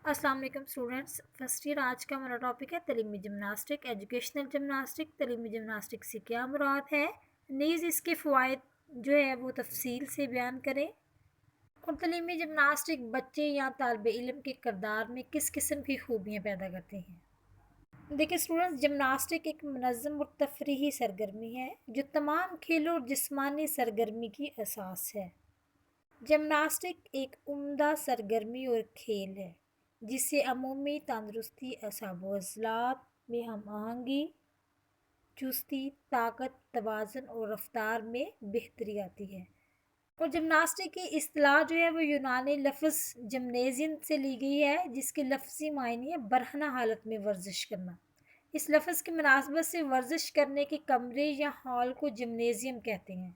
अस्सलाम वालेकुम students. First year आज का हमारा टॉपिक है तलीमी जिमनास्टिक। एजुकेशनल जिमनास्टिक तलीमी जिमनास्टिक से क्या मुराद है, नीज़ इसके फ़वाइद जो है वो तफसील से बयान करें। और तलीमी जिमनास्टिक बच्चे या तालिब इल्म के किरदार में किस किस्म की खूबियाँ पैदा करते हैं। देखिए स्टूडेंट्स, जिमनास्टिक एक मुनज़्ज़म और तफरीही सरगर्मी है जो तमाम खेलों और जिस्मानी सरगर्मी की असास है। जिमनास्टिक एक उम्दा सरगर्मी और खेल है जिससे अमूमी तंदुरुस्ती, असाबो अज़लात में हम आहंगी, चुस्ती, ताकत, तवाज़ुन और रफ्तार में बेहतरी आती है। और जिमनास्टिक की इस्तिलाह जो है वो यूनानी लफ्ज़ जिमनेजियम से ली गई है, जिसके लफ्ज़ी मायने है बरहना हालत में वर्जिश करना। इस लफ्ज़ की मुनासबत से वर्जिश करने के कमरे या हॉल को जिमनेजियम कहते हैं।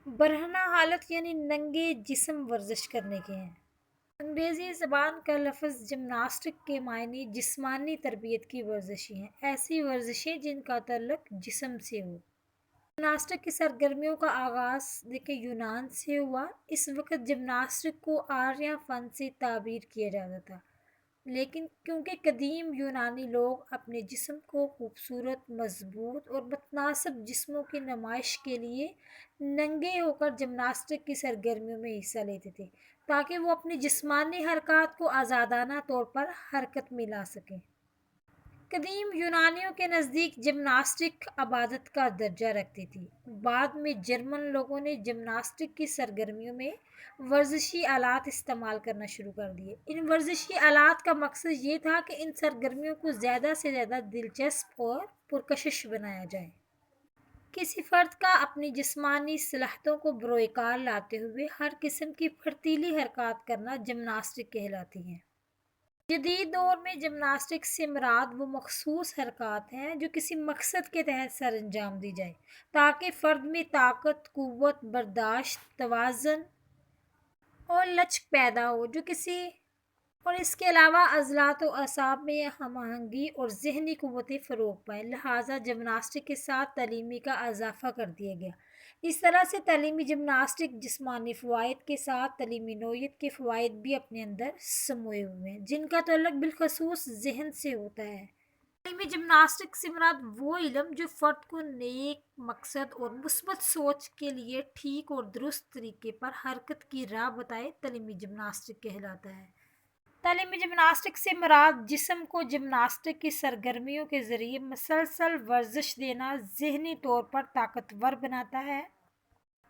बरहना हालत यानी नंगे जिस्म वर्जिश करने के हैं। अंग्रेज़ी ज़बान का लफ्ज़ जिमनास्टिक के मायने जिस्मानी तरबियत की वर्जिशें हैं, ऐसी वर्जिशें जिनका ताल्लुक जिस्म से हो। जिमनास्टिक की सरगर्मियों का आगाज़ देखिए यूनान से हुआ। इस वक्त जिमनास्टिक को आर्य फ़न से ताबीर किया जाता था, लेकिन क्योंकि कदीम यूनानी लोग अपने जिस्म को खूबसूरत, मजबूत और मुतनासिब जिस्मों की नुमाइश के लिए नंगे होकर जिमनास्टिक की सरगर्मियों में हिस्सा लेते थे, ताकि वो अपनी जिस्मानी हरकत को आज़ादाना तौर पर हरकत में ला सकें। कदीम यूनानियों के नज़दीक जिमनास्टिक अबादत का दर्जा रखती थी। बाद में जर्मन लोगों ने जिमनास्टिक की सरगर्मियों में वर्जिशी आलात इस्तेमाल करना शुरू कर दिए। इन वर्जिशी आलात का मकसद ये था कि इन सरगर्मियों को ज़्यादा से ज़्यादा दिलचस्प और पुरकशिश बनाया जाए। किसी फ़र्द का अपनी जिस्मानी सलाहियतों को बरोकार लाते हुए हर किस्म की फर्तीली हरकत करना जिमनास्टिक कहलाती है। जदीद दौर में जिमनास्टिक से मुराद वो मखसूस हरकत हैं जो किसी मकसद के तहत सर अंजाम दी जाए, ताकि फ़र्द में ताकत, क़ुव्वत, बर्दाश्त, तवाज़ुन और लचक पैदा हो जो किसी और इसके अलावा अज़लात व असाब में हम आहंगी और ज़हनी क़ुव्वतें फ़रोग़ पाएँ। लिहाजा जिमनास्टिक के साथ तालीमी का इजाफ़ा कर दिया गया। इस तरह से तालीमी जिमनास्टिक जिस्मानी फ़वाइद के साथ तालीमी नौइयत के फ़वाइद भी अपने अंदर समोए हुए हैं, जिनका तअल्लुक़ बिलख़ुसूस ज़हन से होता है। तालीमी जिमनास्टिक से मुराद वो इल्म जो फ़र्द को नेक मकसद और मुस्बत सोच के लिए ठीक और दुरुस्त तरीके पर हरकत की राह बताए, तालीमी जिमनास्टिक कहलाता है। तालीमी जिमनास्टिक से मुराद जिस्म को जिमनास्टिक की सरगर्मियों के ज़रिए मुसलसल वर्जिश देना ज़हनी तौर पर ताकतवर बनाता है।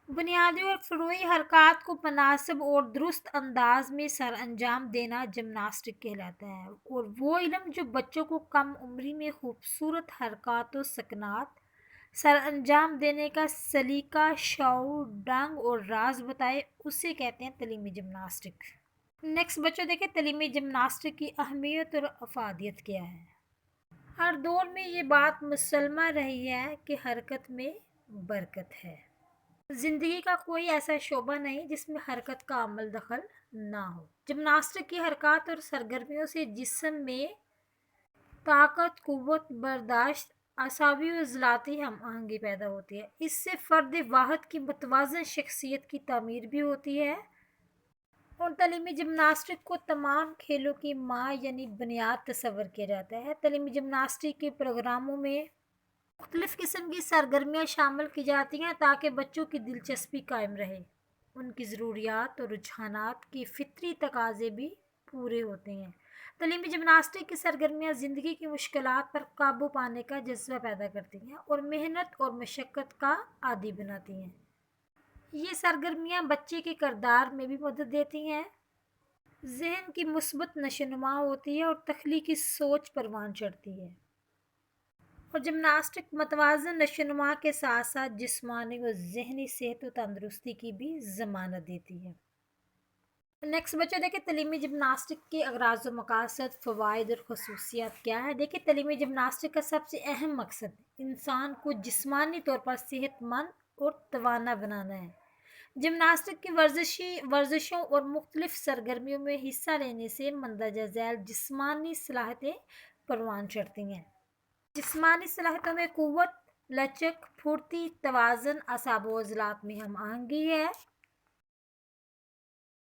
बुनियादी और फ़ुरूई हरकत को मुनासिब और दुरुस्त अंदाज में सर अंजाम देना जिमनास्टिक कहलाता है। और वो इल्म जो बच्चों को कम उम्री में खूबसूरत हरकत व सकनात सर अंजाम देने का सलीका, शऊर, ढंग और राज बताए, उसे कहते हैं तालीमी जिमनास्टिक। नेक्स्ट बच्चों देखें तालीमी जिमनास्टिक की अहमियत और अफादियत क्या है। हर दौर में ये बात मुसलमा रही है कि हरकत में बरकत है। ज़िंदगी का कोई ऐसा शोबा नहीं जिसमें हरकत का अमल दखल ना हो। जिमनास्टिक की हरकत और सरगर्मियों से जिस्म में ताकत, क़ुव्वत, बर्दाश्त, असाबी और ज़लाती हम आहंगी पैदा होती है। इससे फ़र्द वाहिद की मुतवाज़न शख्सियत की तामीर भी होती है। और तालीमी जिमनास्टिक को तमाम खेलों की माँ यानी बुनियाद तस्वर किया जाता है। तालीमी जिमनास्टिक के प्रोग्रामों में मुख्तलिफ़ किस्म की सरगर्मियाँ शामिल की जाती हैं ताकि बच्चों की दिलचस्पी कायम रहे। उनकी ज़रूरियात और रुझानात के फ़ितरी तकाज़े भी पूरे होते हैं। तालीमी जिमनास्टिक की सरगर्मियाँ ज़िंदगी की मुश्किलात पर काबू पाने का जज्बा पैदा करती हैं और मेहनत और मशक्क़त का आदी बनाती हैं। ये सरगर्मियाँ बच्चे के किरदार में भी मदद देती हैं, ज़हन की मुस्बत नशोनुमा होती है और तख्लीकी सोच परवान चढ़ती है। और जिमनास्टिक मतवाज़न नशोनुमा के साथ साथ जिस्मानी व ज़हनी सेहत व तंदुरुस्ती की भी ज़मानत देती है। नेक्स्ट बच्चे देखिए तालीमी जिमनास्टिक के अगराज़ व मकासद, फ़वाइद और खसूसियात क्या है। देखिए तालीमी जिमनास्टिक का सबसे अहम मकसद इंसान को जिस्मानी तौर पर सेहतमंद और तवाना बनाना है। जिमनास्टिक की वर्जिशों और मुख्तलिफ सरगर्मियों में हिस्सा लेने से मंदरजा झैल जिस्मानी सलाहियतें परवान चढ़ती हैं। जिस्मानी सलाहियतों में क़ुव्वत, लचक, फुर्ती, तवाज़ुन, असाबो अज़लात में हम आहंगी है।